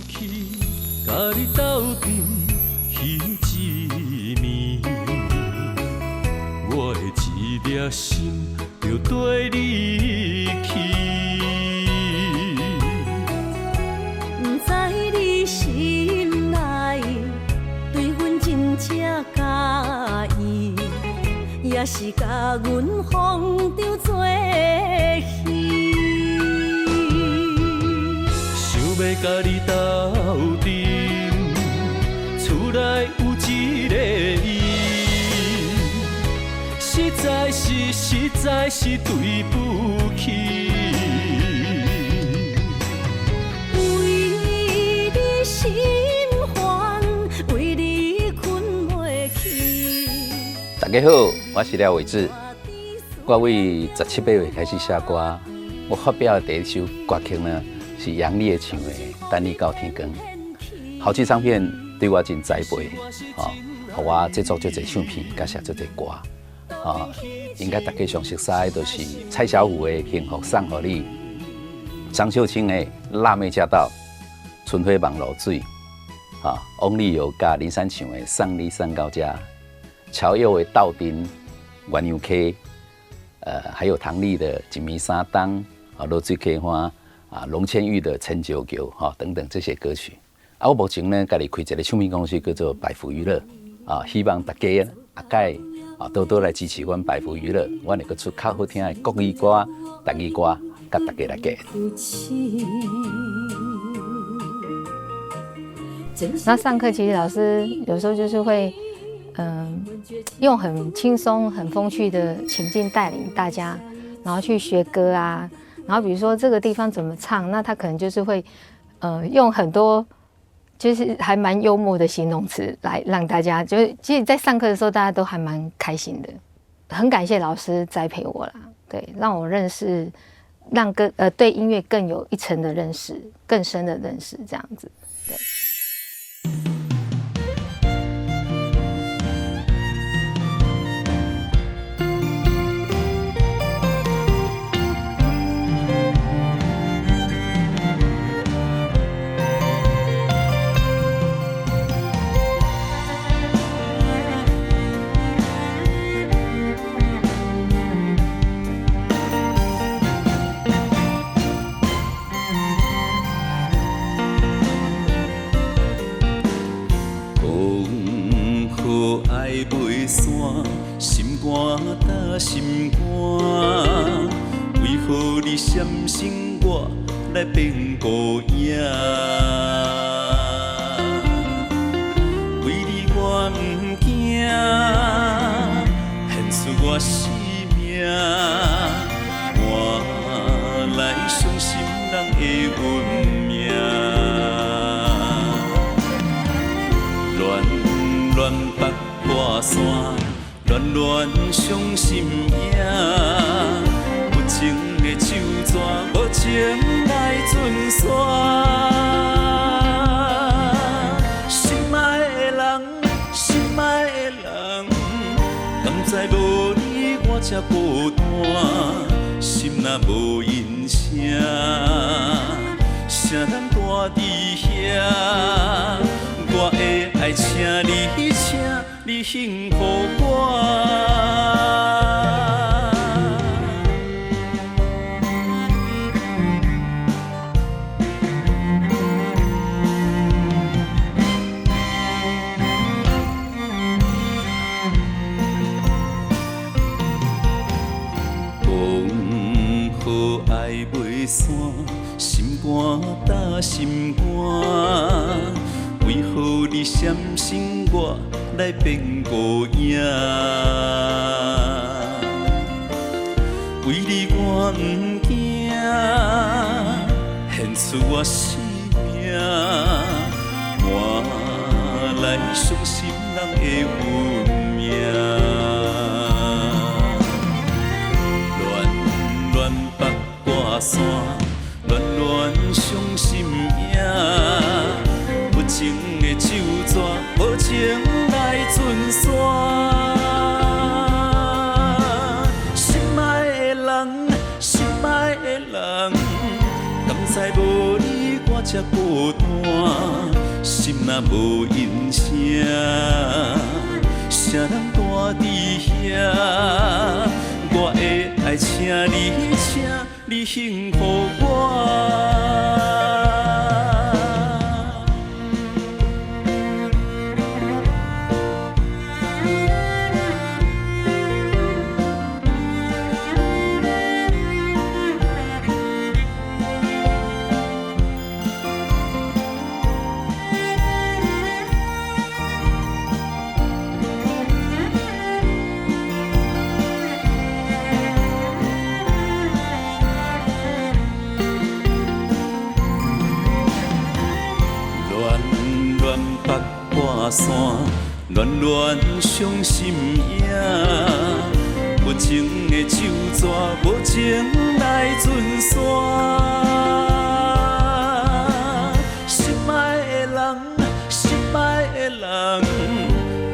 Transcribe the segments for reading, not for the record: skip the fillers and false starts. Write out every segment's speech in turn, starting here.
去，甲你斗阵彼一暝，我的一粒心就跟你去。不知你心内对阮真正介意，也是甲阮放着做戏。想要甲你斗阵，厝内有一个伊，实在是对不起。为你心烦，为你困袂去。大家好，我是廖伟志。我为17、8月开始写歌，我发表的第一首歌曲呢是杨丽的唱的《等你到天光》。后期唱片对我真栽培，互我制作足侪唱片，甲写足侪歌。应该大家上熟悉的就是蔡小虎的《幸福送予你》，张秀清的《辣妹驾到》，春花望露水，翁立友甲林珊唱的《送你送到家》，乔佑的《斗阵》，鸳鸯 K， 还有唐丽的《一暝三冬》，落水开花，龙千玉的《陈九九》等等这些歌曲。我目前呢，家己开一个唱片公司叫做百福娱乐，希望大家介多多来支持阮百福娱乐，阮会阁出较好听的国语歌、台语歌，甲大家来加。那上课其实老师有时候就是会，用很轻松、很风趣的情境带领大家，然后去学歌啊，然后比如说这个地方怎么唱，那他可能就是会，用很多就是还蛮幽默的形容词来让大家，就是其实在上课的时候大家都还蛮开心的，很感谢老师栽培我啦，对，让我认识，让对音乐更有一层的认识，更深的认识这样子，对。心肝搭心肝，为何你闪身我来变孤影？为你我不惊，献出我生命，换来伤心人的运命。乱乱北挂山。乱乱伤心影，不情的手纸，无情来阵线。心爱的人，心爱的人，甘知无你我才孤单，心若无音声，谁人住伫遐？我会爱请你，请你幸福我。讲好爱袂散，心肝搭心肝。为何你闪身我来变孤影？为你我不惊，献出我生命，换来伤心人的运命。乱乱北挂山，乱乱伤心影。情的手纸，无情来阵线。心爱的人，心爱的人，甘知无你我才孤单，心若无音声，谁人住伫遐？我会爱请你，请你幸福我。山乱乱伤心影，无情的手纸，无情来阵线。心爱的人，心爱的人，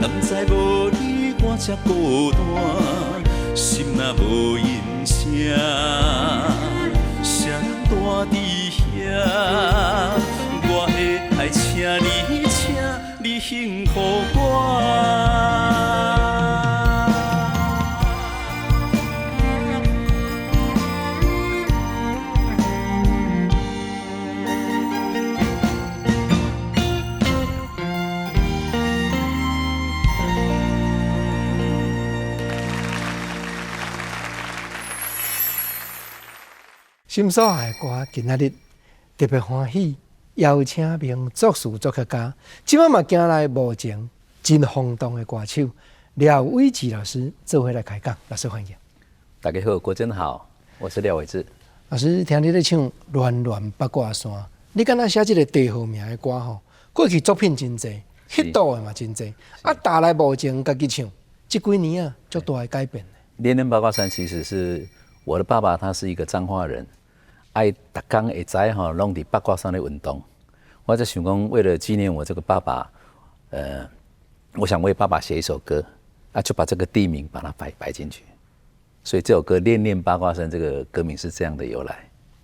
甘知无你我才孤单，心若无音声，谁人住伫遐？我会爱请你，请你幸福我。心所爱的歌，今仔日特别欢喜，邀请名作词作曲家，即摆嘛行来目前真轰动的歌手廖伟志老师做伙来开讲。老师欢迎。大家好，国珍好，我是廖伟志。老师听你咧唱《乱乱八卦山》，你敢若写即个地号名的歌吼？过去作品真济，hit 到的嘛真济，啊，打来目前家己唱，这几年啊，足大的改变。恋恋八卦山其实是我的爸爸，他是一个彰化人。爱逐工会知吼，拢伫八卦山咧运动。我在想讲，为了纪念我这个爸爸，我想为爸爸写一首歌，啊，就把这个地名把它摆进去。所以这首歌《恋恋八卦山》这个歌名是这样的由来。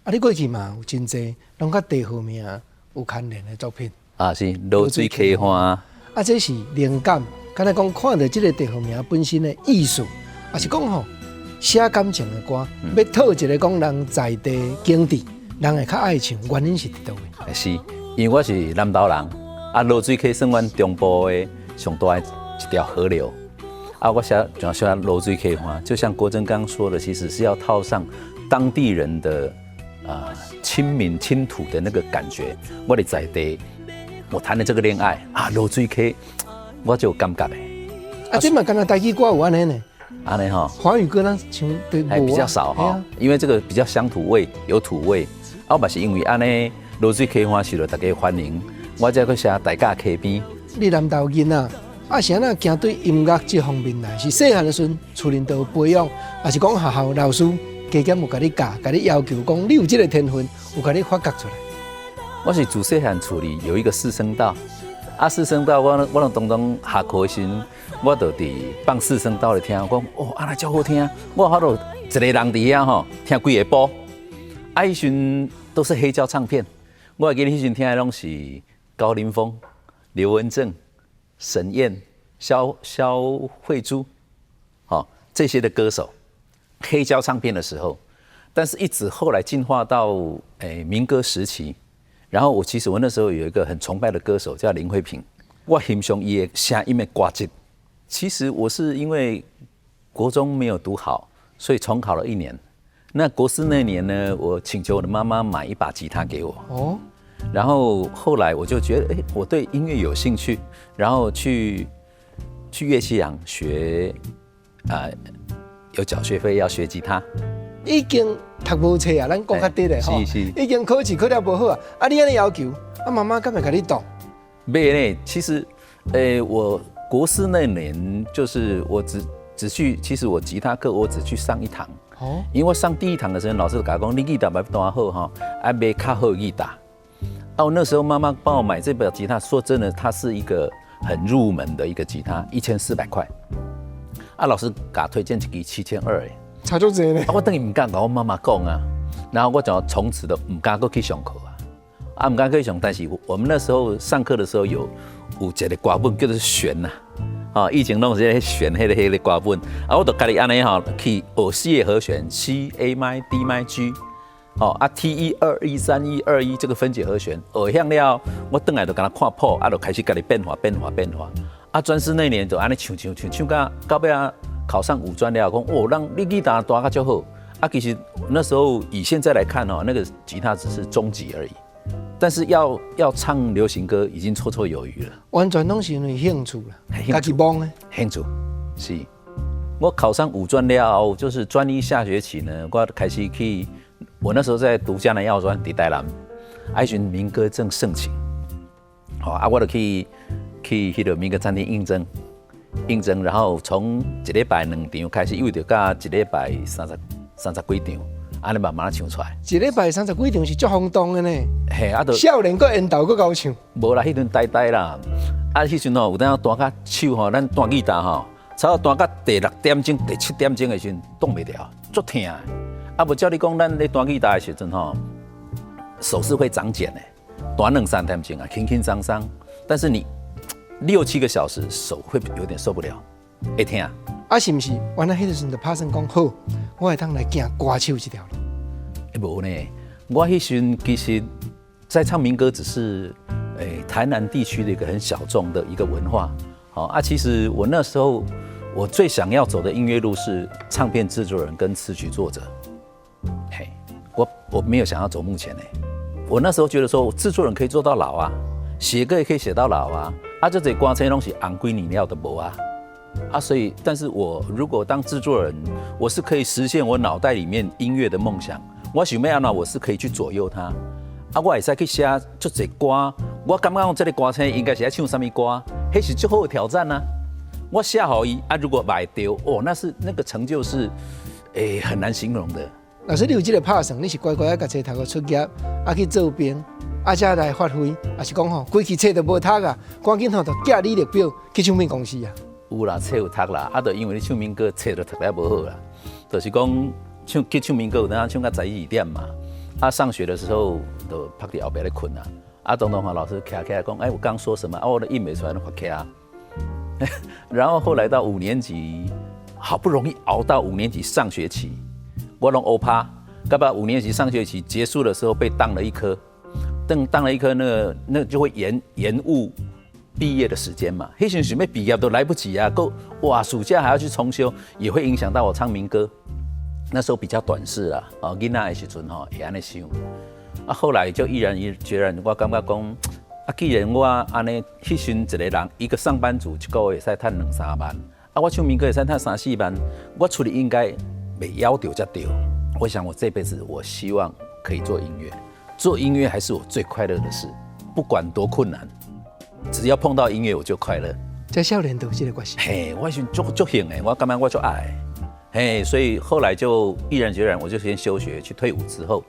啊，你过去嘛有真济，拢甲地号名有牵连的作品。啊，是落水溪花。啊，这是灵感，敢若讲看到这个地号名本身的艺术，也是讲吼。写感情的歌，要讨一个讲人在地经典，人会较爱唱，原因是伫倒位？是，因为我是南投人，啊，落水溪算阮中部的上大的一条河流，啊，我写落水溪花，就像国珍刚说的，其实是要套上当地人的亲民亲土的那个感觉。我的在地，我谈的这个恋爱啊，落水溪，我就有感觉的。啊，这嘛，敢若台语歌有安尼呢？安尼哈，华语歌咱唱对还比较少哈，因为这个比较乡土味，有土味。啊，嘛是因为安尼落水溪花受到大家欢迎，我才去写大家溪边。你南投囡仔，啊，是安那行对音乐这方面来，是细汉的时阵厝里头培养，还是讲学校老师加减有甲你教，甲你要求讲你有这个天分，有甲你发掘出来？我是自细汉厝里有一个四声道，啊，四声道我当中下课时，我就伫放四声道来听，讲哦，安那真好听，我好多一个人伫遐吼，听几个波，啊，迄阵都是黑胶唱片，我还记得迄阵听的拢是高凌风、刘文正、沈燕、萧慧珠，好这些的歌手，黑胶唱片的时候，但是一直后来进化到民歌时期。然后其实我那时候有一个很崇拜的歌手叫林慧萍，我欣赏伊的声音的歌质。其实我是因为国中没有读好，所以重考了1年。那国4那年呢，我请求我的妈妈买一把吉他给我。哦。然后后来我就觉得，我对音乐有兴趣，然后去乐器行学，有缴学费要学吉他。已经读无册啊，咱讲较直的吼，已经考试考了不好啊，啊你安尼要求，啊妈妈敢会甲你动？没呢，其实，我国4那年就是我只去，其实我吉他课我只去上1堂，哦，因为我上第1堂的时候，老师就跟我讲，你吉他买多好哈，啊买较好吉他。啊，我那时候妈妈帮我买这把吉他，说真的，它是一个很入门的一个吉他，1400块。啊，老师给我推荐一支7200。差足济咧！我等于唔敢跟我妈妈讲啊，然后我就从此都唔敢去上课啊。啊，唔敢可以想，但是我们那时候上课的时候有一个歌本叫做弦呐，啊，以前弄些弦迄个歌本，啊，我就家己安尼吼去学4个和弦 C A 麦 D 麦 G， 哦啊 T 1 2 1 3 1 2 1这个分解和弦，学响了，我回来就跟他看谱，啊，就开始家己变化。啊，专师那年就安尼唱到尾啊考上五专了，讲哦，让你吉他弹得就好。啊，其实那时候以现在来看哦，那个吉他只是中级而已。但是要唱流行歌已经绰绰有余了，完全拢是因为兴趣啦，家己忙的。兴趣是，我考上五专了后，就是专一下学期呢，我开始去，我那时候在读江南药专，伫台南，迄阵民歌正盛行，好啊，我就去迄个民歌餐厅应征，然后从一礼拜2场开始，又就到一礼拜30几场。安尼慢慢唱出来，一礼拜30几场是足轰动的呢。嘿，啊，少年搁缘投搁高唱。无啦，迄阵呆啦。啊，迄阵吼有当弹到手吼，咱弹吉他吼，差不多弹到第6点钟、第7点钟的时阵动袂了，足痛的。啊，无照你讲，咱咧弹吉他的时阵吼，手是会长茧的，弹2、3点钟啊，轻轻松松。但是你6、7个小时，手会有点受不了，会痛。啊，是毋是？原来迄个时阵就打算讲好，我会当来行歌手这条路。无呢，我迄时其实，在唱民歌只是台南地区的一个很小众的一个文化。好啊，其实我那时候我最想要走的音乐路是唱片制作人跟词曲作者。嘿，我没有想要走幕前呢。我那时候觉得说，制作人可以做到老啊，写歌也可以写到老啊，啊，这些歌词东西昂贵你料的无啊。啊，所以，但是我如果当制作人，我是可以实现我脑袋里面音乐的梦想。我想要呢，我是可以去左右它。啊，我会使去写足侪歌，我感觉这个歌星应该是要唱什么歌，那是最好的挑战啊。我写好伊啊，如果买丢哦，那个成就是很难形容的。老师，你有这个拍算，你是乖乖甲册读个出业，啊去做兵，啊才来发挥，还是讲吼，规期册都无读啊，赶紧吼就寄履历表去唱片公司啊。有啦，册有读啦，啊，就因为你唱民歌册都读得无好啦，就是讲去唱民歌有当唱到11、12点嘛，啊，上学的时候就趴伫后壁咧困啊，啊，东华老师徛起来讲，我刚说什么啊，我都印没出来，都发起啊。然后后来到5年级，好不容易熬到5年级上学期，我拢欧趴，到把5年级上学期结束的时候被当了一科，当了一科，那就会延误毕业的时间嘛，迄时准备毕业都来不及啊，哇，暑假还要去重修，也会影响到我唱民歌。那时候比较短视啊，囡仔的时阵吼会安尼想，啊，后来就毅然决然，我感觉讲，啊，既然我安尼，迄时一个人一个上班族一个月会使赚2、3万，啊，我唱民歌会使赚3、4万，我出去应该袂夭着才对。我想我这辈子，我希望可以做音乐，做音乐还是我最快乐的事，不管多困难。只要碰到音乐，我就快乐。在少年都有这个关系。嘿，我是足兴的，我感觉我就爱。嘿，所以后来就毅然决然，我就先休学去退伍之后，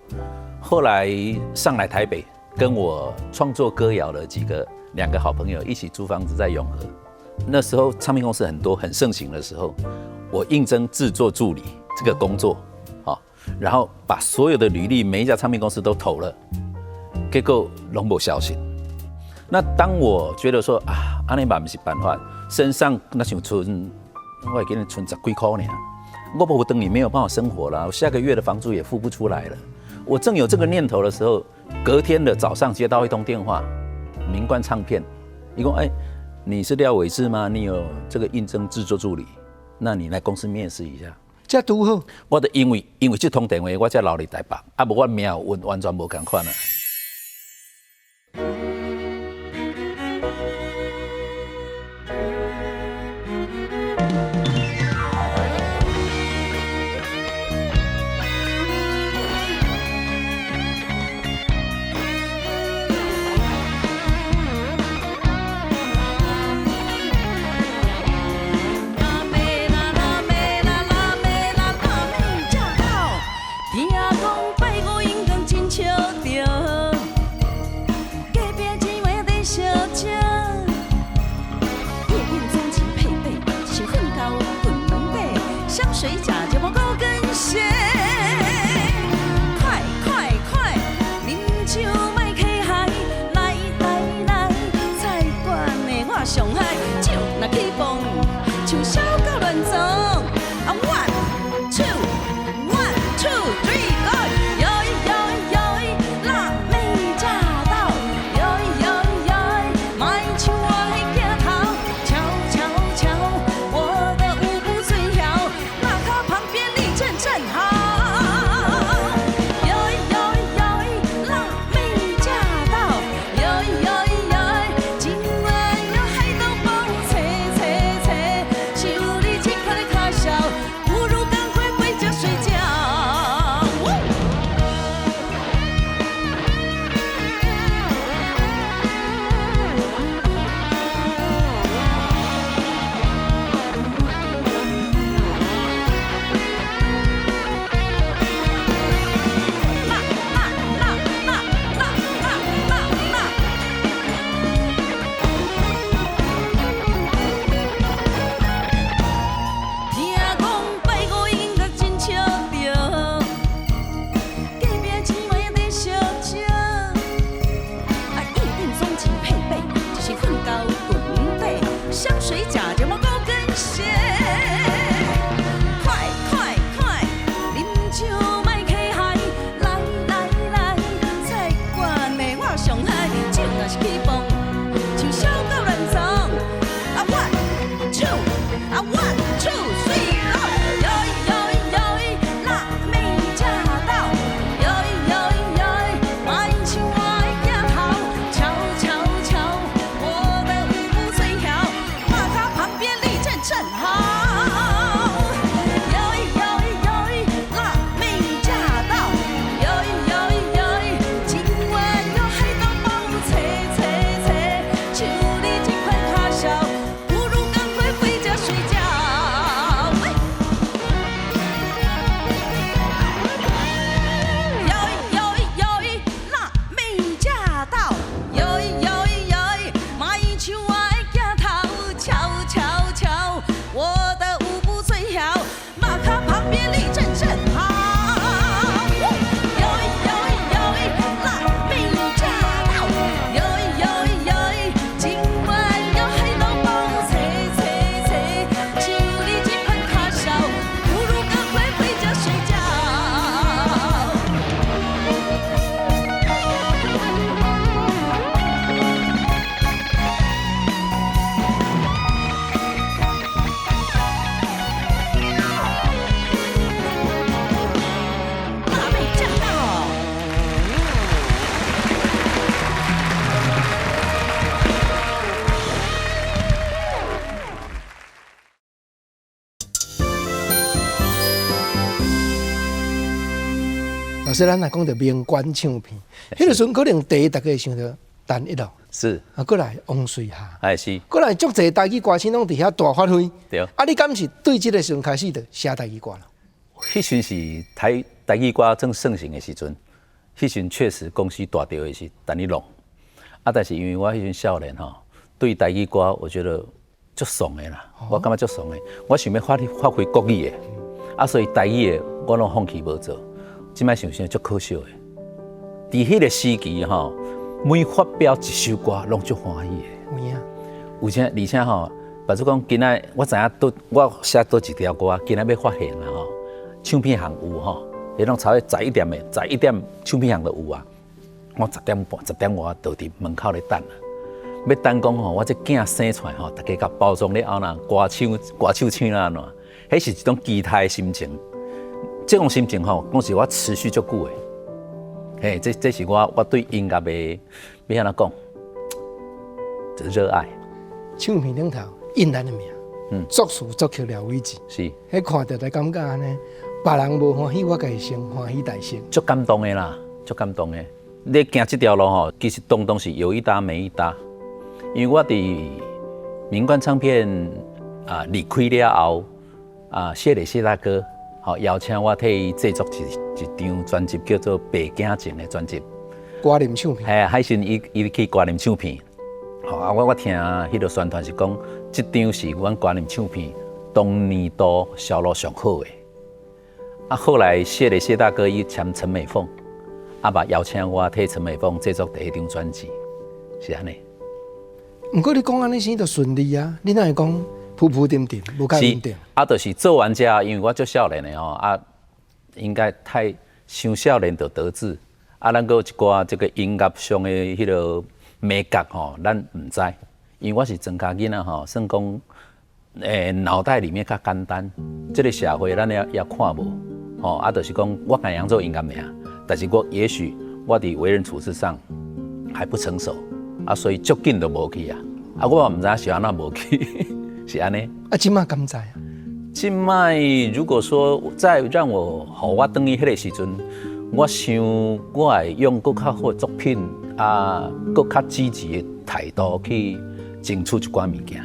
后来上来台北，跟我创作歌谣的2个好朋友一起租房子在永和。那时候唱片公司很盛行的时候，我应征制作助理这个工作，好，然后把所有的履历每一家唱片公司都投了，结果拢无消息。那当我觉得说啊，安尼嘛不是办法，身上那像存，我还给你存10几块呢，我不等你没有办法生活了，我下个月的房租也付不出来了。我正有这个念头的时候，隔天的早上接到一通电话，明冠唱片，一共你是廖伟志吗？你有这个应征制作助理，那你来公司面试一下。这拄好，我就因为这通电话，我才留伫台北，啊无我命完全无同款啊。水饺就不够跟鞋，快，啉酒莫客害，啊，one two three go， 哟咦哟咦哟咦，腊梅驾到，哟咦哟咦哟咦，马英九我的镜头，瞧瞧瞧，我的舞步最好，马卡旁边立正正好。老师，咱来讲到名关唱片，迄个时阵可能第一大家会想到陈一郎，是啊，过来王瑞霞，哎是，过来足侪台语歌星拢伫遐大发挥。对。啊，你敢是对即个时阵开始就写台语歌了？迄阵是台语歌正盛行的时阵，迄阵确实公司大条的是陈一郎，啊，但是因为我迄阵少年吼，对台语歌我觉得足爽的啦，我感觉足爽的，我想要发挥国语的，啊，所以台语的我拢放弃无做。即摆想想足可惜的，伫迄个时期吼，每发表一首歌，拢足欢喜的。有影，而且吼，比如讲今仔我知影我写多一条歌，今仔要发行啦吼，唱片行有吼，迄种超11点的，11点唱片行都有啊。我10点半、10点外就伫门口咧等啊。要等讲吼，我这囝生出来吼，大家甲包装咧后呐，歌手唱啦喏，迄是一种期待的心情。这种心情吼，讲是我持续足久的。嘿，这是我对音乐的要安怎讲，热爱。唱片顶头印咱的名，作词作曲廖伟志，是。迄看到就感觉安尼，别人无欢喜，我家己先欢喜大成。足感动的啦，足感动的。你行这条路吼，其实当是有一搭没一搭。因为我伫明冠唱片离开了后，谢磊谢大哥。好，邀请我替伊制作一张专辑，叫做《白景情》的专辑。歌林唱片。系海信伊去歌林唱片。好啊，我听迄个宣传是讲，这张是阮歌林唱片当年度销路上好的。啊，后来谢磊谢大哥伊签陈美凤，把邀请我替陈美凤制作第一张专辑，是安尼。不过你讲安尼生就顺利啊，你哪会讲？铺铺点点，无介稳定。就是做玩家，因为我足少年的吼，应该太伤少年就得志。咱个有一寡这个音乐上的迄个美感吼，咱唔知。因为我是庄稼囡仔吼，算讲脑袋里面较简单。这个社会咱也看无，吼就是讲我敢养做音乐名，但是也许我伫为人处事上还不成熟，所以足紧就无去啊。我嘛唔知是安怎无去。是安尼，今麦敢知啊？今麦如果说再让我等于迄个时阵，我想我会用更较好的作品更较积极的态度去争取一寡物件。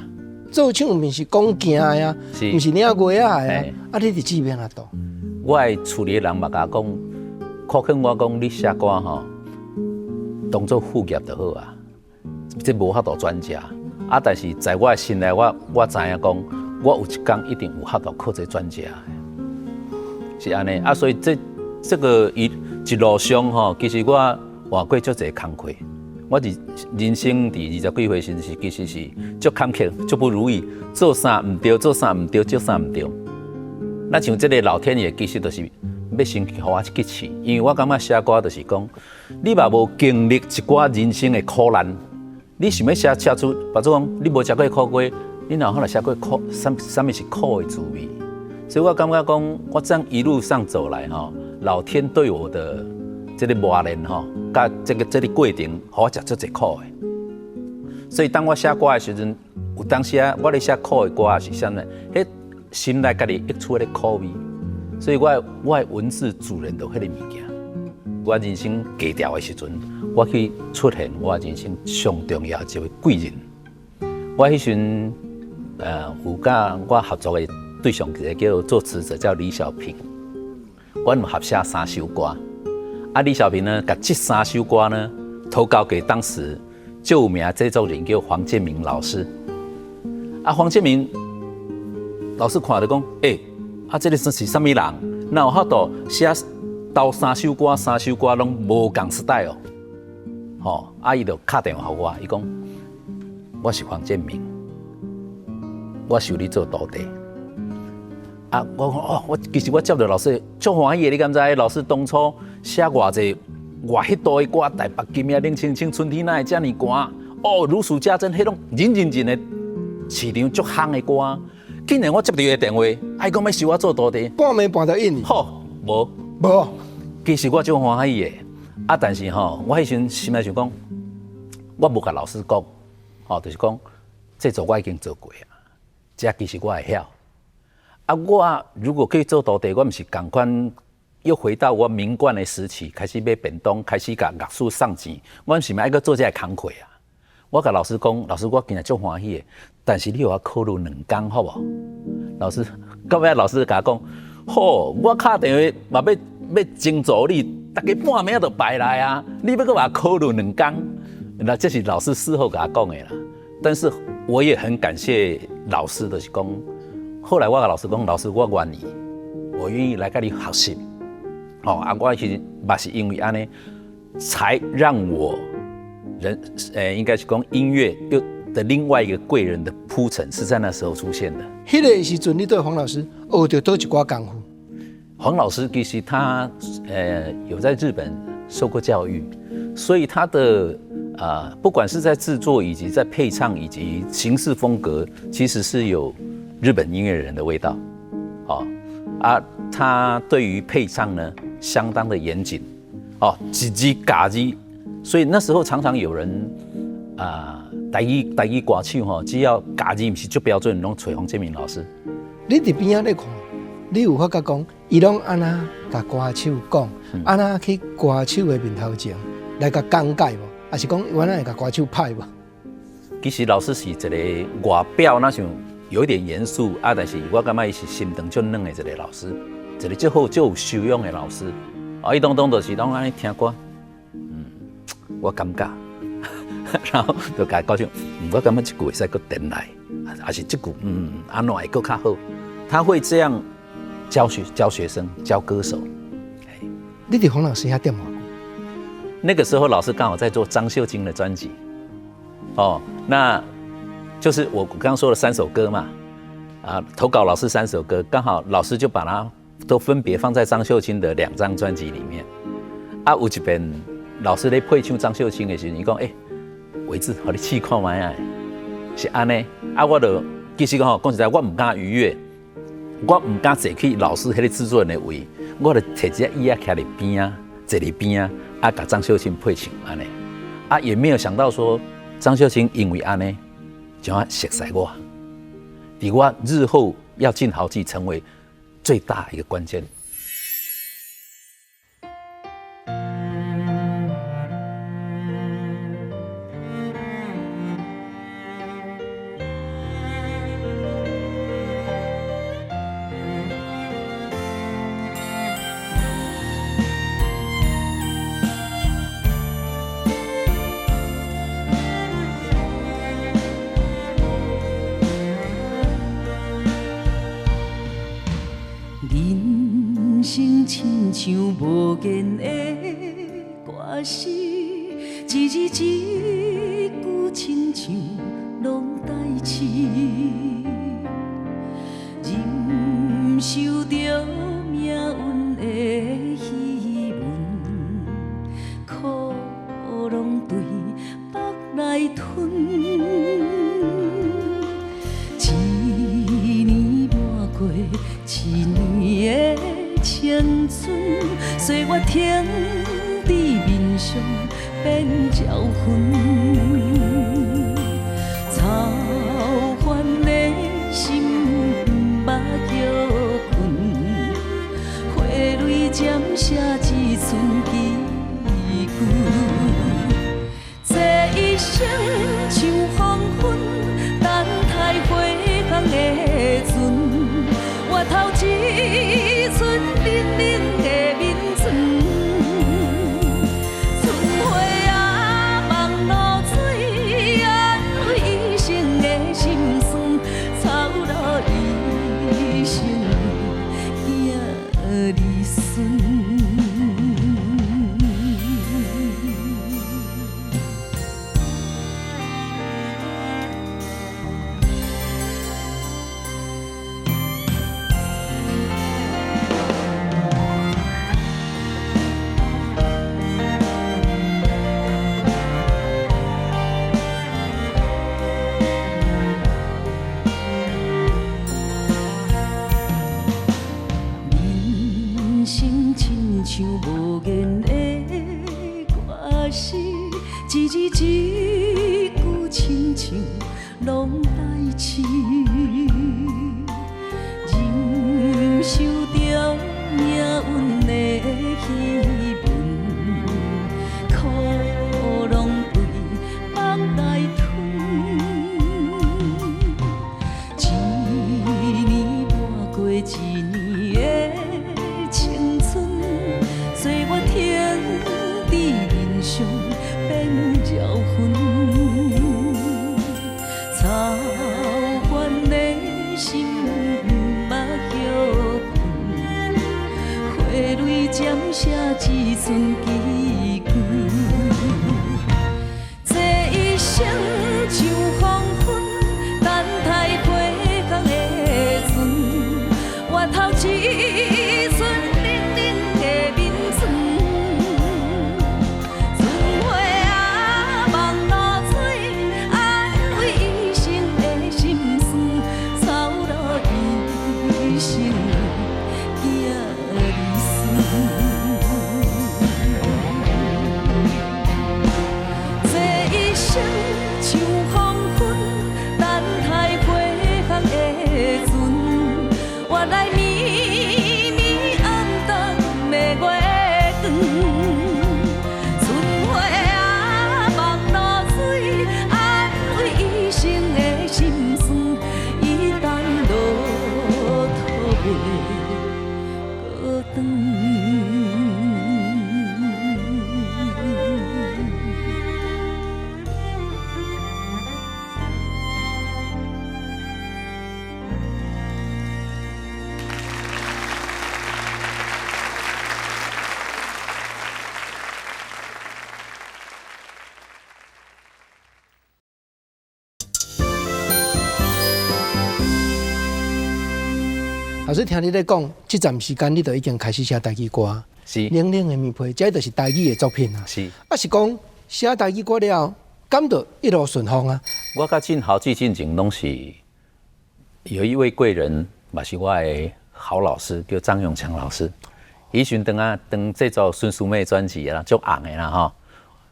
做唱片是讲行的呀，不是领过啊的啊。你伫志明哪度？我的厝里的人嘛甲我讲，考劝我讲，你写歌吼，当做副业就好啊，这无法度专家。但是在我的心内，我知影讲，我有一天一定有法度考这专家的，是安尼。所以这个一路上吼，其实我换过足侪工课。我人生伫20几岁时，其实是足坎坷、足不如意，做啥唔对，做啥唔对，做啥唔对。那像这个老天爷，其实就是要先互我去试，因为我感觉写歌就是讲，你嘛无经历一寡人生的苦难。你想要写出，比如讲你无食过苦瓜，你哪可能写过苦？什么是苦的滋味？所以我感觉讲，我这样一路上走来哈，老天对我的这个磨练哈，甲这个过程，让我吃足侪苦的。所以当我写歌的时阵，有当时啊，我咧写苦的歌是啥呢？迄心内家己溢出迄个苦味。所以我的文字主人都迄个物件。我人生低调的时阵，我去出现我人生上重要一位贵人。我迄阵有甲我合作的对象一个叫作词者叫李小平，我们合写3首歌。啊，李小平呢，把这3首歌呢投稿给当时著名制作人叫黄建明老师。啊，黄建明老师看就讲，这个是什么人？哪有法度写到3首歌拢无共 style 哦？伊就打电话给我，伊讲我是黄建明，我收你做徒弟。啊，我讲我其实我接到老师足欢喜的，你敢知？老师当初写偌济迄多的歌，台北今夜冷清清，春天哪会这么寒？如数家珍，迄种认的市场足夯的歌。竟然我接到伊的电话，讲要收我做徒弟，半暝半到印尼。好，无。其实我足欢喜的，但是我迄阵心内想讲，我无甲老师讲，就是讲这组我已经做过啊，这其实我会晓。我如果可以做徒弟，我毋是同款又回到我名冠的时期，开始买便当，开始甲乐师送钱，我毋是爱去做这个工课啊。我甲老师讲，老师我今日足欢喜的，但是你有我考虑2天好无？老师，到尾老师甲我讲，好，我打电话嘛要征助你，大家半暝就排来啊！你要搁我考虑2天，那这是老师事后甲我讲的啦。但是我也很感谢老师，就是讲，后来我甲老师讲，老师我愿意，我愿意来跟你学习。我其实嘛是因为安尼，才让我应该是讲音乐又的另外一个贵人的铺陈是在那时候出现的。迄个时阵，你对黄老师学到多一寡功夫？黄老师其实他有在日本受过教育，所以他的不管是在制作以及在配唱以及形式风格，其实是有日本音乐人的味道。他对于配唱呢相当的严谨，几字嘎字，所以那时候常常有人台语歌手只要嘎字不是最标准，拢找黄建明老师。你伫边仔咧看，你有发觉讲，伊拢安那甲歌手讲，安那去歌手的面头前来甲讲解无？还是讲原来会甲歌手拍无？其实老师是一个外表那像有一点严肃但是我感觉伊是心肠足软的一个老师，一个足好、足有修养的老师。伊当就是拢安尼听歌，我感觉，然后就甲伊讲讲，我感觉这句会使搁伝来，还是这句安怎会搁较好？他会这样教学生、教歌手。你伫黄老师遐点偌久？那个时候老师刚好在做张秀晶的专辑，那就是我刚刚说的3首歌嘛，投稿老师3首歌，刚好老师就把它都分别放在张秀清的2张专辑里面。有一遍老师咧配唱张秀清的时候，伊讲伟志，互你试看卖啊，是安尼。我就其实讲实在，我唔敢逾越，我唔敢坐去老师迄个制作人的位，我就摕一只椅仔徛伫边啊，坐伫边啊，甲张秀清配唱安尼。也没有想到说张秀清因为安尼，就要熟悉我，伫我日后要进豪记成为最大一个关键。人生亲像无言的歌词，一字一句亲像拢代志，忍受着命运的戏文，苦拢对腹来吞。一年的青春，随我天地面上变鸟魂，草原的心不捌叫困，花蕊渐写一寸记句，这一生像黄昏，等待花香的船，我头一寸冷冷的面唇。像无言的歌词，一字一句亲像拢代志，忍受着命运的戏文，苦拢对梦来吞，一年半过一年的青春。随我天地面上变鸟魂，草原的心不捌叫困，花蕊渐写一寸记句，这一生像黄昏，等待花香的船，我头一寸。老师听你咧讲，这段时间你就已经开始写台语歌，是冷冷的棉被，这就是台语的作品啊。是，是讲写台语歌了，敢就一路顺风啊？我甲进豪记进前拢是有一位贵人，嘛是我的好老师，叫张永强老师。以前当这首孙淑妹专辑啦，足红的啦吼。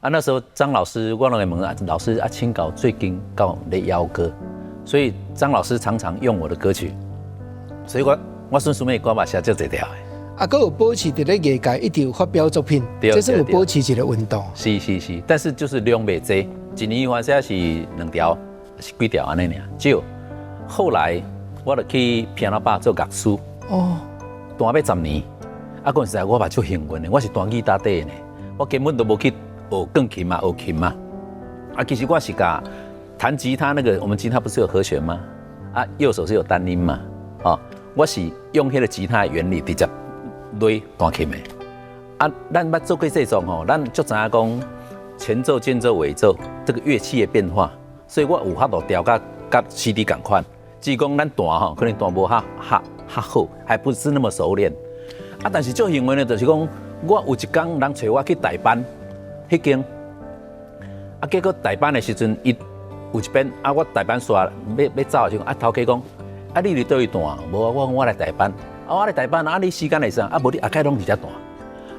啊，那时候张老师我拢会问老师啊，请教最近到咧邀歌，所以张老师常常用我的歌曲。所以我孙淑妹歌嘛写足侪条的，啊，佮有保持伫咧业界一直有发表作品，这算有保持一个运动。是，但是就是量袂济，一年反正是2条，是几条安尼尔少。后来我就去偏老爸做乐师，哦，弹要10年，啊，嗰阵时我嘛足幸运的，我是弹吉他底的呢，我根本都无去学钢琴嘛，学琴嘛。啊，其实我是甲弹吉他那个，我们吉他不是有和弦吗？啊，右手是有单音嘛，哦。我是用迄个吉他的原理直接来弹琴的。啊，咱捌做过这种吼，咱足知影讲前奏、间奏、尾奏这个乐器的变化，所以我有法度调甲 CD 同款。只是讲咱弹吼，可能弹无哈好，还不是那么熟练。啊，但是最幸运的就是讲，我有一天人找我去代班，迄间，啊，结果代班的时阵，伊有一边啊，我代班煞要走的时候，啊，头家讲。啊，你伫倒位弹？无啊，我来代班。啊，我来代班啊，你时间会上啊？无你阿盖拢伫遮弹。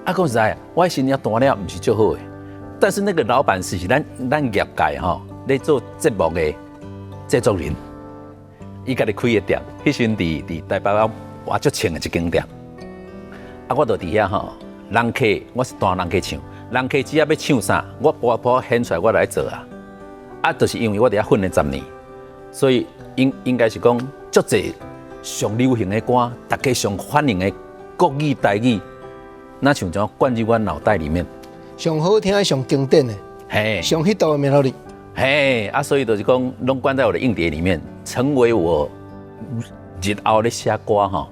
啊，讲实在，我先要弹了，毋是最好诶。但是那个老板是咱业界吼，咧做节目的制作人，伊家己开个店，迄时伫台北我足清的一间店。啊，我就伫遐吼，人客我是弹人客唱，人客只要要唱啥，我播显出来我来做啊。啊，就是因为我伫遐训练10年，所以应该是讲足侪上流行的歌，大家上欢迎的国语台语，那像种灌入我脑袋里面。上好听、上经典的，嘿，上迄道的 melody， 嘿啊，所以就是讲，拢关在我的硬碟里面，成为我日后咧写歌吼，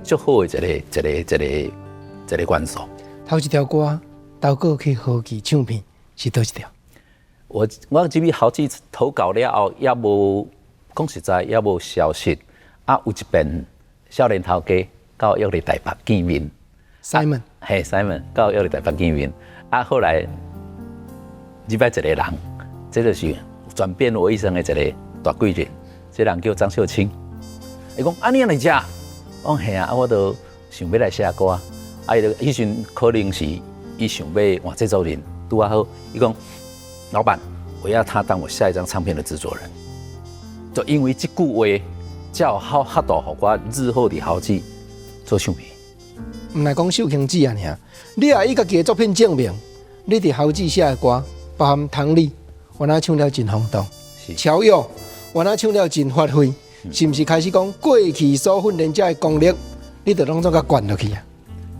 最好的一个元素。头一条歌投稿去好记唱片是倒一条？我这边好几次投稿了后，也无讲实在，也无消息。啊，有一遍少年头家到约伫台北见面 ，Simon，嘿 ，Simon 到约伫台北见面。啊，后来入来一个人，这就是转变我一生的一个大贵人。这人叫张秀清。伊讲：“啊，你来遮？”我讲：“嘿啊，我都想要来写歌啊。”啊，迄阵可能是伊想要换制作人，拄啊好。伊讲：“老板，我要他当我下一张唱片的制作人。”就因为这句话，才有法度互我日后的好记做唱片。唔来讲秀卿子啊，尔，你也以家己的作品证明，你伫好记写的歌，包含唐丽，我那唱了真轰动；乔佑，我那唱了真发挥，是毋是开始讲过去所训练者的功力，你就拢总甲灌落去啊？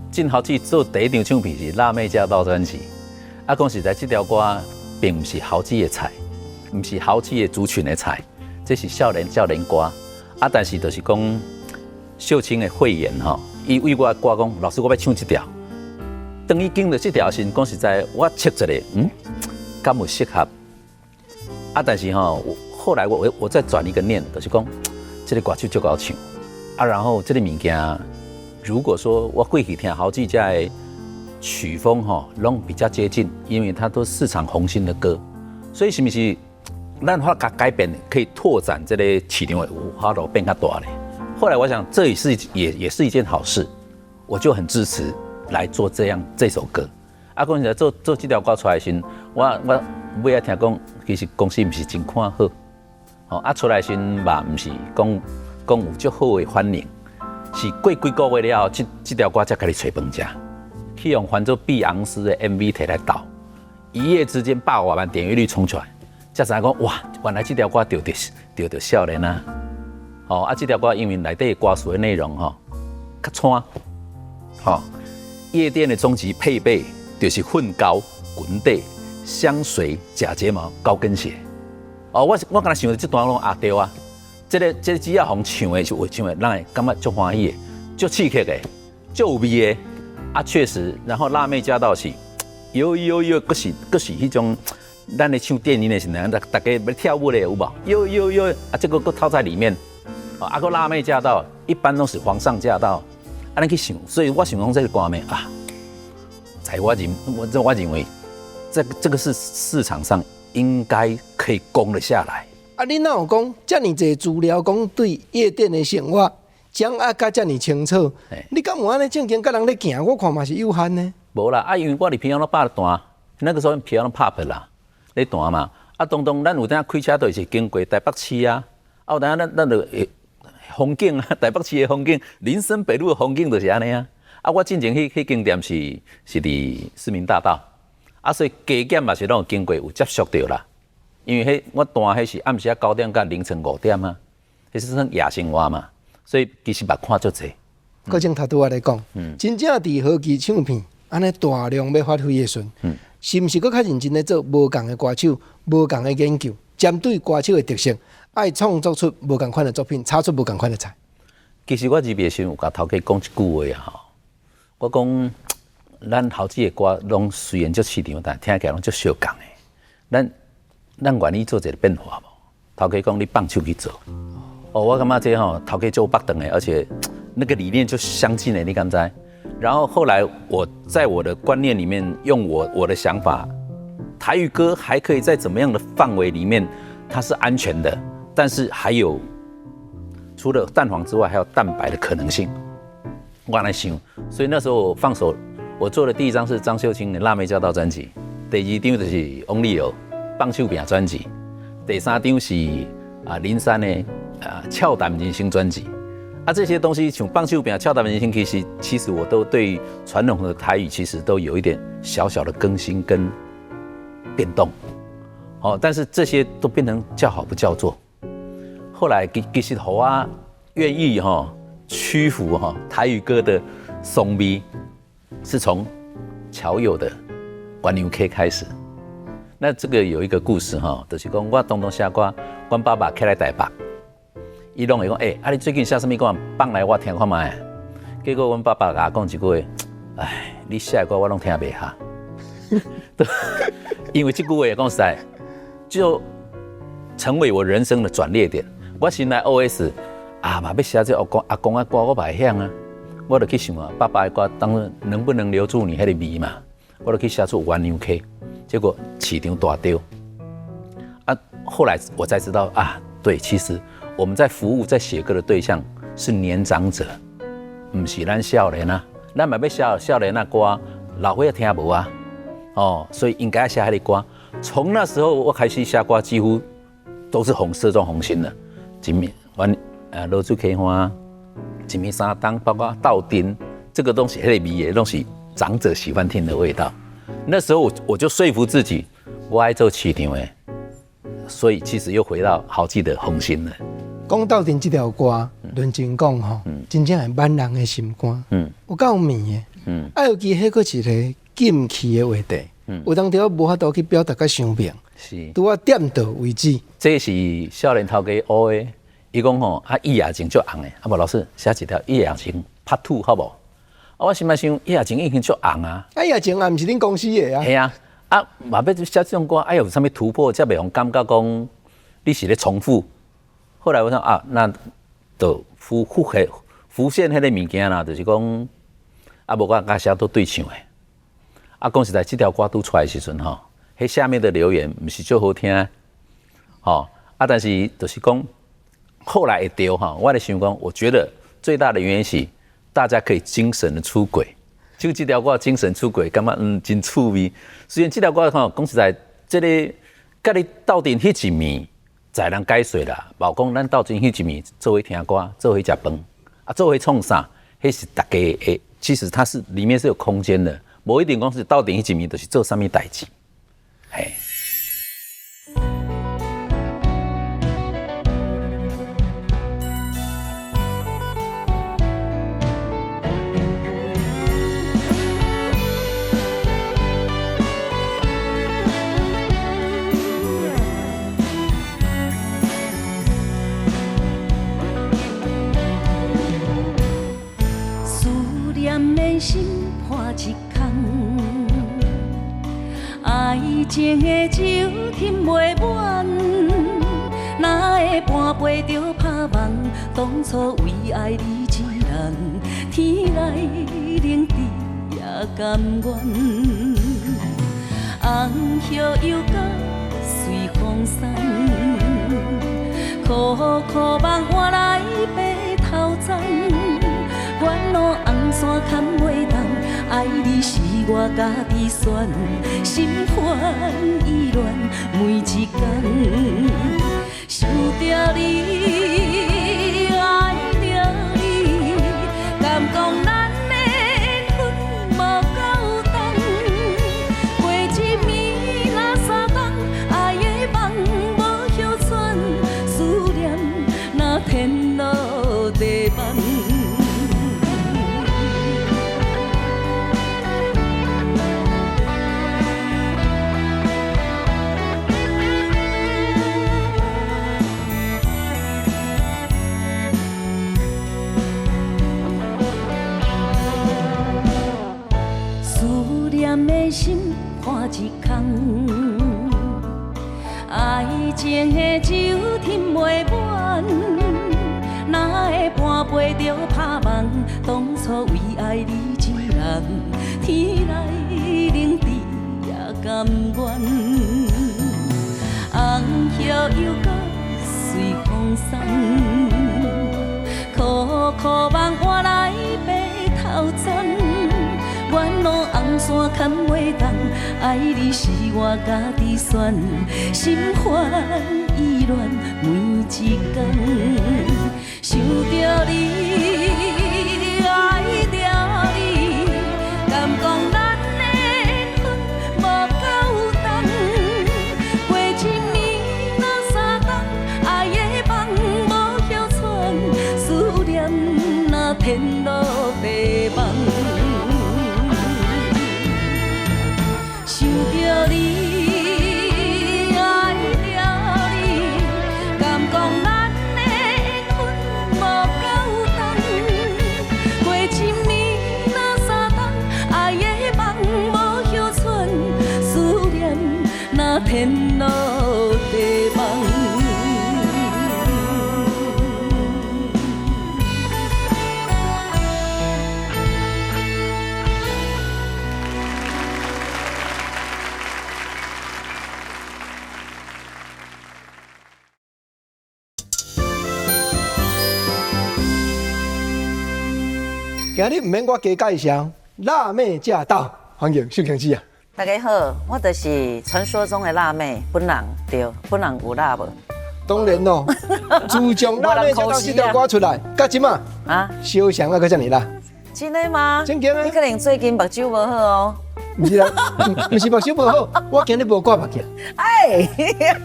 进好记做第一张唱片是《辣妹驾到》专辑，啊，讲实在，这条歌并不是好记的菜，不是好记的族群的菜，这是少年歌，啊，但是就是讲秀清的慧眼吼。伊为我歌讲，老师我要唱这条，当伊经到这条时，讲实在，我测一个，敢有适合？啊，但是吼，后来我再转一个念，就是讲，这个歌曲足够唱，啊，然后这个物件，如果说我过去听好几家的曲风吼，拢比较接近，因为它都市场红心的歌，所以是不是咱法改变，可以拓展这个市场的有法度变较大咧？后来我想，这也是一件好事，我就很支持来做这首歌。啊，讲起来做这条歌出来时，我尾仔听讲，其实公司不是真看好，哦，啊出来时嘛，不是讲有足好的反应，是过几个月了后，这条歌才开始找饭吃，去用翻做碧昂斯的 MV 摕来导，一夜之间800万点阅率冲出来，才知影讲哇，原来这条歌着少年啊！哦，啊，这条歌因为内底歌词的内容吼，较惨，哦，夜店的终极配备就是粉膏、滚底、香水、假睫毛、高跟鞋。哦，我刚才想到这段拢对啊，这只要红唱的是会唱的，咱会感觉足欢喜的，足刺激的，足有味的。啊，确实，然后辣妹驾到是，有，佫是迄种，咱咧唱电影的时候，大家要跳舞的有无？有，啊，这个佫套在里面。啊，个辣妹驾到，一般都是皇上驾到，啊，你去想，所以我想讲这个歌名啊，在我认为，这个是市场上应该可以攻得下来。啊，你哪有讲这么多资料，讲对夜店的生活掌握甲这么清楚？你敢有安尼正经甲人咧行？我看嘛是有限呢。无啦，啊，因为我伫平阳爸弹，那个时候平阳 pop 啦，咧弹嘛，啊，当咱有当开车都是经过台北市啊，啊，有当咱就风景啊，台北市的风景，林森北路的风景就是安尼啊。啊，我进前迄间店是伫市民大道，啊，所以加减嘛是拢有经过有接触到啦。因为我弹迄是暗时9点到凌晨5点啊，迄是算夜生活嘛，所以其实捌看足济。搁正头拄我来讲，真正伫好记唱片安尼大量要发挥的时阵，是毋是搁较认真咧做无共的歌手、无共的研究，针对歌手的特色？爱创作出无同款的作品，炒出无同款的菜。其实我入的时候有甲头家讲一句话啊，我讲咱好几个歌拢虽然足市场，但听起来拢足相共的。咱愿意做一个变化无？头家讲你放手去做。哦，我感觉这吼头家做北顿的，而且那个理念就相近的，你敢知？然后后来我在我的观念里面用我的想法，台语歌还可以在怎么样的范围里面，它是安全的。但是还有除了蛋黄之外，还有蛋白的可能性。我来想，所以那时候我放手，我做的第一张是张秀清的《辣妹驾到》专辑，第二张就是翁立友棒球饼专辑，第三张是林山的俏谈人生专辑。这些东西像棒球饼、俏谈人生，其实我都对传统的台语其实都有一点小小的更新跟变动。但是这些都变成叫好不叫座。后来其实我愿意屈服台语歌的松味，是从侨友的玩牛 K 开始。那这个有一个故事就是讲我当写歌，我爸爸开来台北，伊拢会讲你最近写什么歌，放来我听看卖。结果我爸爸甲我讲一句话，你写的歌我拢听袂下。因为这句话讲实在，就成为我人生的转捩点。我心内 OS 嘛要写这阿公的歌，我袂晓啊。我就去想爸爸的歌，当能不能留住你那个味嘛？我就去写出《玩牛 K》，结果市场大丢。后来我才知道对，其实我们在服务、在写歌的对象是年长者，不是咱少年啊。咱嘛要写少年的歌，老岁仔听无啊。所以应该写那个歌。从那时候我开始写歌，几乎都是射中红心了。一面罗珠开花，一面三当，包括稻丁，这个东西那个味的东西，长者喜欢听的味道。那时候我就说服自己，我爱做市场的。所以其实又回到好记得红心了。讲到顶这条歌，认真讲真正是满人的心肝。有够面的。尤其迄个是一个禁忌的话题。有当时无法度去表达甲伤明。是。拄啊点到为止。这是少年头家学的。伊讲伊眼睛足红的。无老师写一条伊眼睛拍土好无？我心内想伊眼睛已经足红啊。伊眼睛毋是恁公司的啊。系啊。嘛要写这种歌，有啥物突破，才袂互感觉讲你是咧重复。后来我想那就浮现迄个物件啦，就是讲无我甲写都对唱的。讲实在，这条歌拄出来的时阵迄下面的留言毋是最好听，但是就是讲后来会对我咧想讲，我觉得最大的原因是大家可以精神的出轨。就这条歌精神出轨，感觉真趣味。虽然这条歌讲实在，这个甲你斗阵迄一面，在人解说啦，无讲咱斗阵迄一面做伙听歌，做伙食饭，做伙创啥，迄是大家的。其实它是里面是有空间的，无一定讲是斗阵迄一面就是做啥物代志，嘿。心破一空，爱情的酒饮袂满，哪会半杯就拍梦？当初为爱你一人，天来冷滴也甘愿。红叶又甲随风散，苦苦梦换来白头鬃。原路红线牵袂动，爱你是我家己选，心烦意乱每一天，想着你，爱着你，敢讲咱的缘分无够重？过一暝若三更，爱的梦无休喘，思念若天落地梦。心破一空，爱情的酒饮袂满，哪会半杯就拍梦？当初为爱你一人，天来冷滴也甘愿。红叶又甲随风散。苦梦换来白头鬃。远路红线牵袂动，爱你是我家己选，心烦意乱每一天，想着你，爱着你，敢讲咱的缘无够重？过一年若三冬，爱的梦无休喘，思念若天落白梦。想着你，爱着你，敢讲咱的缘无够重？过一年若三冬，爱的梦无休喘，思念若天落地梦。今日唔免我加介绍，辣妹驾到，欢迎秀强姐啊！大家好，我就是传说中的辣妹，本人对，本人有辣无？当然咯，自从辣妹驾到这条歌出来，到今嘛啊，小翔啊，搁遮尔啦，真的吗？真经啊你！可能最近目睭无好哦。唔是啦，唔是目睭不好，我今日无挂目镜。哎，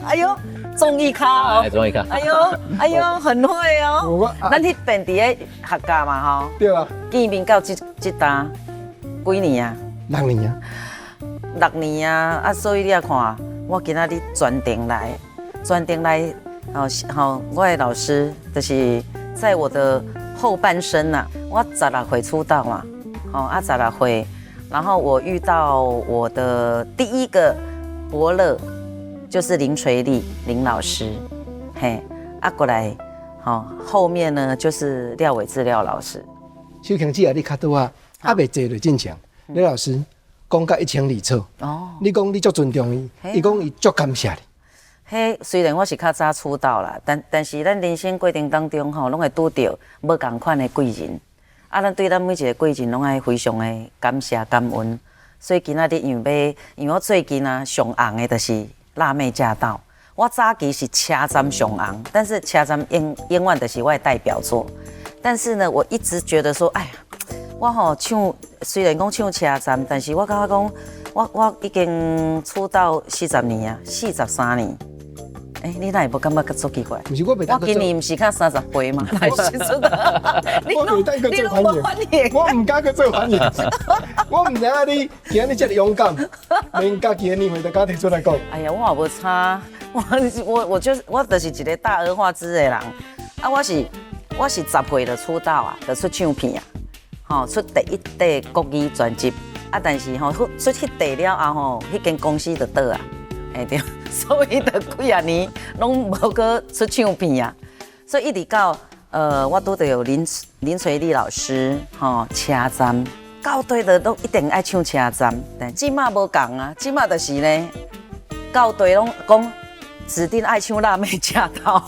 哎呦，综艺咖哦哎，，终于看，哎呦，哎呦，很会哦。我咱迄边伫咧客家嘛吼，对啊，见面到这单几年啊6年啊， ？6年啊，啊，所以你也看，我今仔日专程来，我的老师就是在我的后半生呐、我16岁出道嘛，16岁，然后我遇到我的第一个伯乐，就是林垂丽林老师，嘿，过来，后面呢就是廖伟志廖老师，小强姐啊，你较拄啊，未坐就进场。李老师讲甲一清二楚，哦，你讲你足尊重伊，嘿伊讲伊足感谢你。嘿，虽然我是较早出道啦，但是咱人生过程当中拢会拄到无同款的贵人，咱对咱每一个贵人拢爱非常的感谢感恩。所以今仔日因为我最近啊上红的就是辣妹驾到，我早期是车站上红，但是车站永远就是我的代表作。但是呢，我一直觉得说，哎呀，我唱虽然讲唱车站，但是我感觉讲我已经出道40年啊，43年。你哪会无感觉足奇怪？毋是我袂当我今年毋是较30岁嘛，哪会时阵？我袂当去做反应，我唔敢去做反应，我唔知影你今日遮尔勇敢，连家己的年岁都敢提出来讲。哎呀，我也无差，我就是一个大而化之的人。啊，我是10岁就出道啊，就出唱片啊，出第一块国语专辑。啊，但是出迄块了后迄间公司就倒啊。对，所以就几啊年拢无搁出唱片啊，所以一直到我拄着有林垂丽老师车站，到底的都一定爱唱车站，但即马无共啊，即马就是呢，到底拢讲指定爱唱辣妹驾到。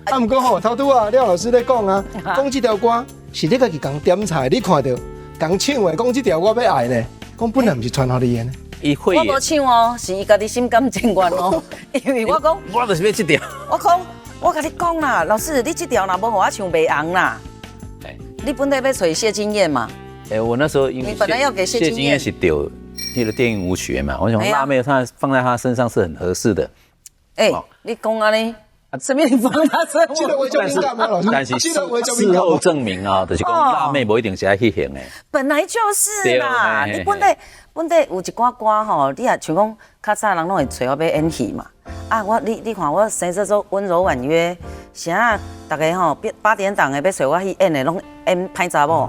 啊，毋过吼，头拄啊，廖老师咧讲啊，讲这条歌是你家己讲点菜，你看到讲唱的讲这条我要爱呢，讲本来毋是传互你的呢。伊会我无唱哦，是伊家己心甘情愿哦，因为我讲，我就是要这条。我甲你讲啦，老师，你这条若无互我唱袂红啦。哎你本来要找谢金燕嘛？我那时候因为你本来要给谢金燕金燕是丢那个电影舞曲嘛，我想辣妹她放在她身上是很合适的。你讲啊你，什么你放他身这个我就敏感啊，老师。但是这个我就敏感事后证明啊，就是讲辣妹不一定是爱去型的。本来就是啦，对你本来有一寡歌吼，你也像讲较早人拢会找我要演戏嘛。啊，你看我生这做温柔婉约，啥大家吼8点档的要找我去演的，拢演歹查某。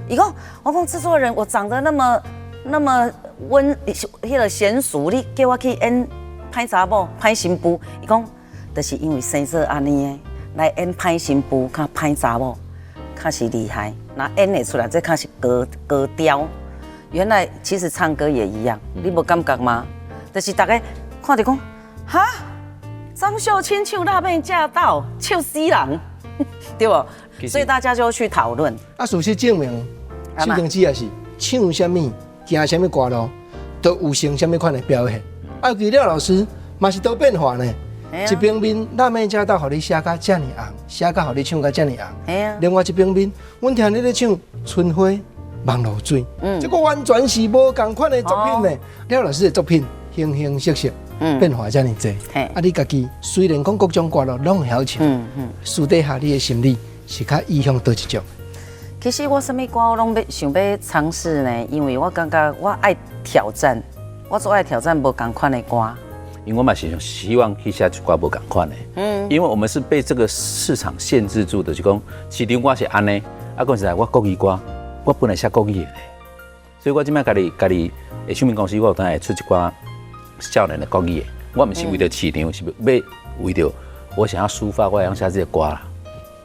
伊讲，我讲制作人，我长得那么迄个娴熟，你叫我去演歹查某、歹新妇，伊讲，就是因为生做安尼的，来演歹新妇、较歹查某，较是厉害，那演得出来，这较是高调。原来其实唱歌也一样，你无感觉吗？就是大家看着讲，哈，张秀清唱辣妹驾到，笑死人，对不？所以大家就去讨论。啊，事实证明，秀萍姐也是唱什么、行什么歌路，都有成什么款的表现。啊，其廖老师嘛是都变化呢。一边面咱美家到，互你写甲遮尔红，写甲互你唱甲遮尔红。另外一边面，阮听你咧唱《春花望露水》，这个完全是无共款的作品呢。廖老师的作品形形色色，变化遮尔济。啊，你家己虽然讲各种歌路拢晓唱，私底下你的心理是较意向倒一种？其实我什么歌我拢要想要尝试呢，因为我感觉我爱挑战，我最爱挑战无共款的歌。因为我嘛是希望去写一歌无共款的，因为我们是被这个市场限制住的，就讲市场歌是安尼，啊，讲实在我国语歌，我本来写国语的，所以我即摆家己的唱片公司，我有当会出一歌少年的国语的，我唔是为着市场，是要为着我想要抒发我想写这个歌啦。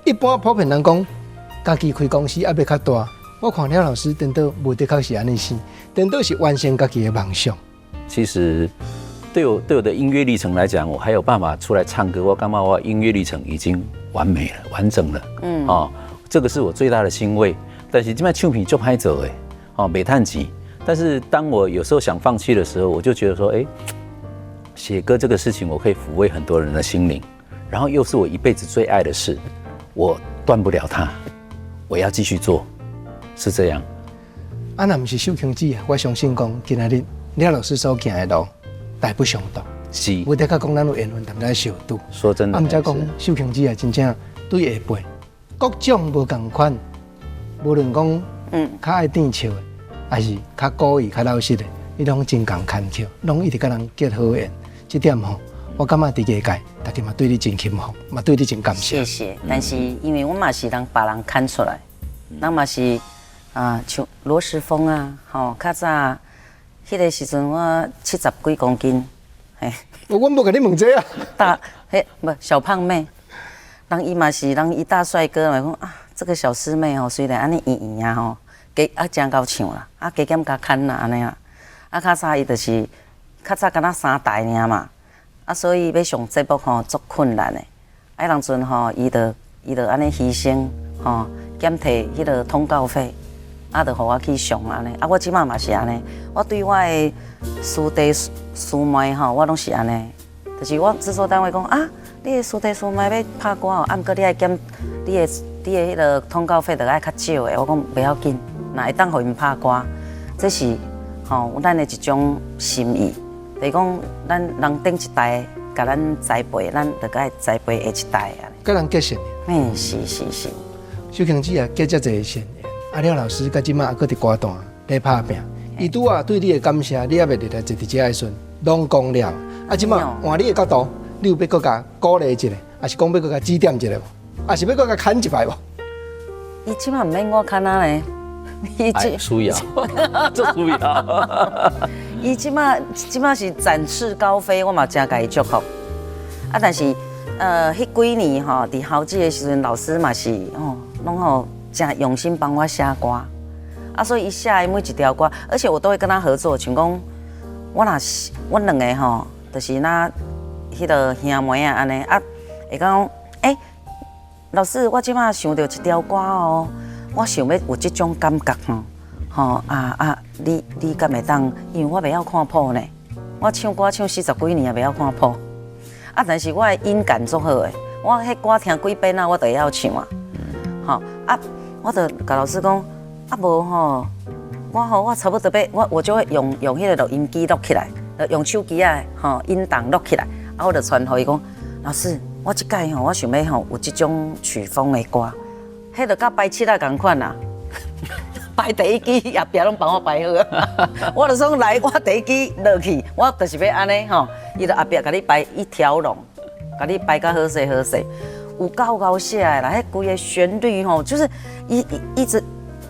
一般普遍人讲，家己开公司也要较大，我看廖老师颠倒无的确是安尼是，颠倒是完成家己的梦想。其实。对我的音乐历程来讲，我还有办法出来唱歌，我感觉我音乐历程已经完美了、完整了。这个是我最大的欣慰。但是这摆唱片就歹做诶，没趁钱。但是当我有时候想放弃的时候，我就觉得说，写歌这个事情，我可以抚慰很多人的心灵，然后又是我一辈子最爱的事，我断不了它，我要继续做，是这样。啊，那不是秀萍姐，我相信讲今仔日廖老师所行的路。大不相同，是。我得讲咱有缘分，谈在小度。说真的，啊，毋则讲秀萍姐啊，真正对下辈各种无共款，无论讲较爱甜笑的，还是较故意、较老实的，伊拢真共牵巧，拢一直甲人结好缘。这点吼，我感觉伫业界，大家嘛对你真钦服，嘛对你真感谢。谢谢。但是因为我嘛是人别人看出来，咱嘛是像罗时丰啊，吼，较早。迄个时阵我70几公斤，我无甲你问这啊。大不小胖妹，人伊嘛是人伊大帅哥嘛讲啊，这个小师妹吼，虽然安尼圆圆啊吼，加真够唱啦，加减加牵啦安尼啊，较早伊就是较早敢若3台尔嘛，所以要上节目吼足困难的，人阵吼伊就安尼牺牲吼，减摕迄个通告费。就互我去上安尼，我即马嘛是安尼，我对我的师弟师妹吼，我拢是安尼，就是我制作单位讲你的师弟师妹要拍歌哦，毋过你爱减你的迄个通告费，就爱较少的，我讲袂要紧，那会当互因拍歌，这是咱的一种心意，就是讲咱人顶一代，甲咱栽培，咱就该栽培下一代啊。甲人结善缘。是。秀萍姐啊，结遮侪善缘。廖老师，甲即马还搁伫歌坛咧拍拼，伊拄对你的感谢，你也袂入来坐伫遮的时阵，拢讲了。即马换你的角度，你有要搁甲鼓励一下，还是讲要搁甲指点一下无？还是要搁甲牵一摆无？伊即马毋免我牵啊咧，需要，这需要。伊即马是展翅高飞，我嘛真甲伊祝福。但是迄几年吼，伫校际的时阵，老师嘛是拢吼。真用心帮我写歌，所以伊写的每一条歌，而且我都会跟他合作。像讲，我两个吼，就是那迄个兄妹啊安尼会讲老师，我即马想到一条歌哦，我想要有这种感觉吼，你敢会当？因为我袂晓看谱呢，我唱歌唱40几年也袂晓看谱，但是我的音感足好诶，我迄歌听几遍我都会晓唱我就甲老师讲，无吼，我差不多要，我就会用迄个录音机录起来，用手机音档录起来，我就传互伊讲，老师，我即摆我想要有即种曲风的歌，迄就甲摆七仔同款啦，摆第一支后壁拢帮我摆好，我就说来，我第一支落去，我就是要安尼伊就后壁甲你摆一条龙，甲你摆甲好势好势。有够搞写的啦，迄规个旋律就是一直，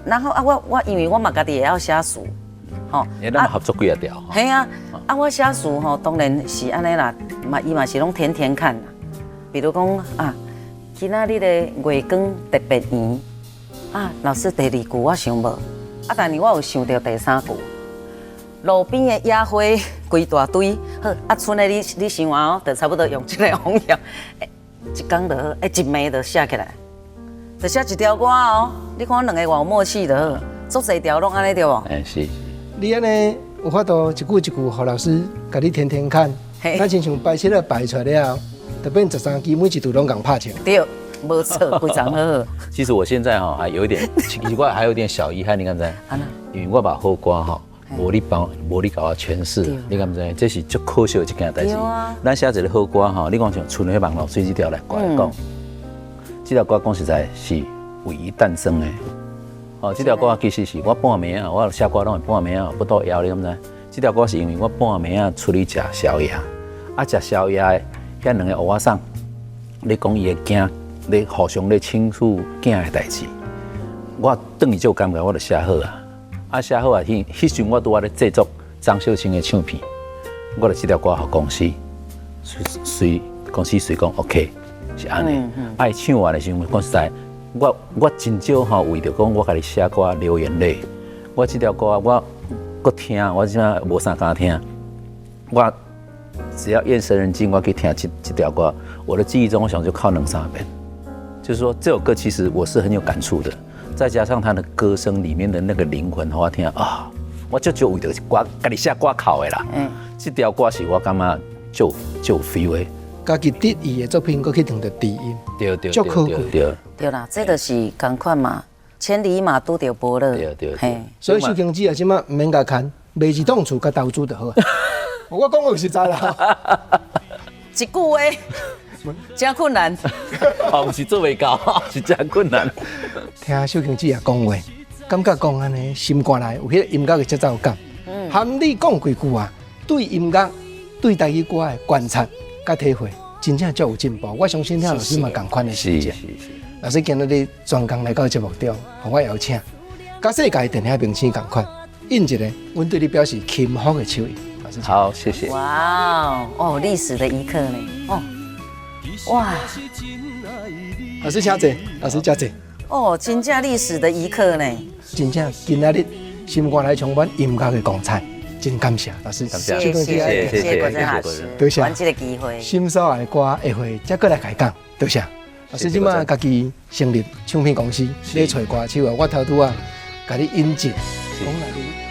然后我因为我嘛家己也要写词，咱合作几啊条。系我写词当然是安尼啦，伊嘛是拢填填看啦。比如讲今仔日的月光特别圆老师第2句我想无，但是我有想到第3句，路边的野花规大堆，好剩的你想完就差不多用这个方向。一天就一暝就写起来，就写一条歌哦，你看两个偌有默契的好，做侪条拢安尼对无？哎是，你安尼有法度一句一句，互老师甲你填填看。嘿咱亲像排七了排出来了后，就变13支，每一度拢共拍唱。对，无错，非常好。其实我现在哈还有一点奇怪，还有点小遗憾，你敢知？安那？因为我把好歌哈，无你帮，无你搞我诠释，你敢知？这是足可惜的一件代志对啊。咱写一个好歌哈，你讲像《春回梦露水》这条来歌来讲，这条歌讲实在是为伊诞生的。哦，这条歌其实是我半暝啊，我写歌拢是半暝啊，不到枵，你敢知？这条歌是因为我半暝啊出去食宵夜，啊食宵夜的遐两个乌仔送，咧讲伊的囝，咧互相咧倾诉囝的代志。我等于就感觉我就写好啊，啊写好啊，迄时我拄啊咧制作张秀清的唱片，我就这条歌互公司，公司随讲 OK 是安尼，爱唱完的时候，讲实在，我真少吼为着讲我家己写歌流眼泪，我这条歌我听，我即马无啥敢听，我只要夜深人静，我去听这条歌，我的记忆中我想就靠2-3遍，就是说这首歌其实我是很有感触的。再加上他的歌声里面的那个灵魂，我听啊，我就为着歌，家己写歌考的啦。这条歌是我感觉就 feel 的。家己得意的作品，搁去唱着低音，对对足可贵。对对啦，这就是同款嘛，千里马拄着伯乐。对。嘿，所以秀清姐啊，即马唔免甲牵，卖一栋厝甲投资就好啊。我讲有实在啦。一句话，真困难。哦，不是做袂到，是真困难。听秀清姐啊讲话，感觉讲安尼心肝内有迄个音乐的节奏感。含你讲几句啊，对音乐、对台语歌的观察甲体会，真正足有进步。我相信听老师嘛同款的心情。老师今日你专工来到节目中，互我邀请，甲世界电影明星同款，印一个，阮对你表示钦服的手印。老师，好，谢谢。哇哦，历史的一刻呢？哦，哇，老师请坐，老师请坐。哦，真正历史的一刻呢。真正今仔日心肝来充满音乐的光彩，真感谢老师，感谢谢谢国珍老师，多谢。玩这个机会，心所爱的歌下回再过来开讲，多谢。老师即马家己成立唱片公司，咧找歌手啊，我头拄啊，甲你引荐，讲来你。